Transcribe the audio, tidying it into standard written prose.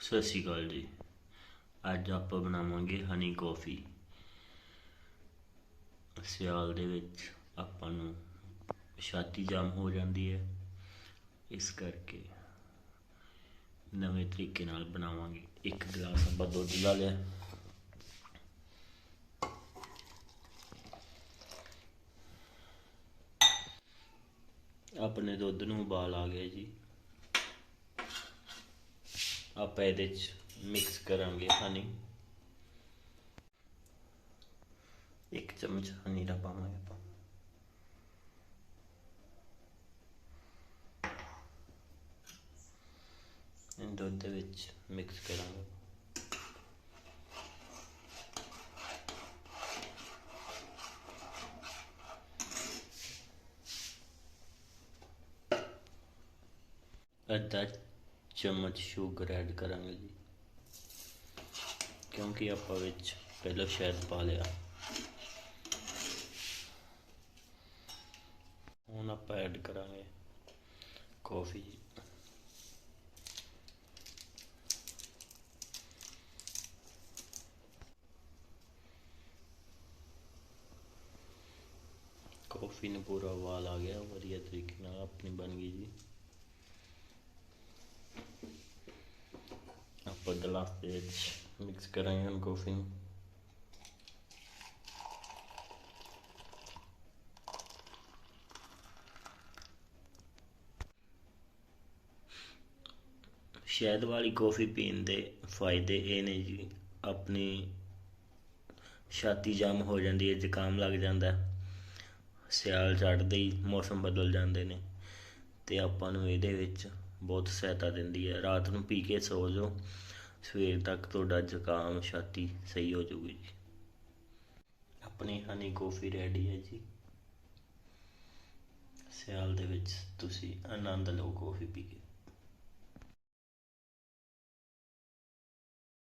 ਸਤਿ ਸ਼੍ਰੀ ਅਕਾਲ ਜੀ। ਅੱਜ ਆਪਾਂ ਬਣਾਵਾਂਗੇ ਹਨੀ ਕੌਫੀ। ਸਿਆਲ ਦੇ ਵਿੱਚ ਆਪਾਂ ਨੂੰ ਛਾਤੀ ਜਾਮ ਹੋ ਜਾਂਦੀ ਹੈ, ਇਸ ਕਰਕੇ ਨਵੇਂ ਤਰੀਕੇ ਨਾਲ ਬਣਾਵਾਂਗੇ। ਇੱਕ ਗਲਾਸ ਆਪਾਂ ਦੁੱਧ ਲਾ ਲਿਆ, ਆਪਣੇ ਦੁੱਧ ਨੂੰ ਉਬਾਲ ਆ ਗਿਆ ਜੀ। ਆਪਾਂ ਇਹਦੇ 'ਚ ਮਿਕਸ ਕਰਾਂਗੇ ਹਨੀ। ਇੱਕ ਚਮਚ ਹਨੀ ਦਾ ਪਾਵਾਂਗੇ ਆਪਾਂ। ਦੁੱਧ ਦੇ ਵਿੱਚ ਮਿਕਸ ਕਰਾਂਗੇ। ਅੱਧਾ ਚਮਚ ਸ਼ੂਗਰ ਐਡ ਕਰਾਂਗੇ ਜੀ, ਕਿਉਂਕਿ ਆਪਾਂ ਵਿੱਚ ਪਹਿਲਾਂ ਸ਼ਹਿਦ ਪਾ ਲਿਆ। ਹੁਣ ਆਪਾਂ ਐਡ ਕਰਾਂਗੇ ਕੌਫੀ ਜੀ। कॉफ़ी ने पूरा उबाल आ गया, वधिया तरीके नाल अपनी बन गई जी। आप गिलास के मिक्स करेंगे हम कॉफ़ी। शहद वाली कॉफ़ी पीन के फायदे ये ने जी, अपनी छाती जाम हो जाती है, जुकाम लग जाता है, सियाल चढ़ते ही मौसम बदल जाते हैं, तो आपां नूं इहदे विच बहुत सहायता दिंदी है। रात नूं पी के सो जाओ, सवेर तक तुहाडा जुकाम छाती सही हो जाऊगी जी। अपनी हनी कॉफ़ी रेडी है जी। सियाल दे विच तुसीं आनंद लो कॉफ़ी पी के।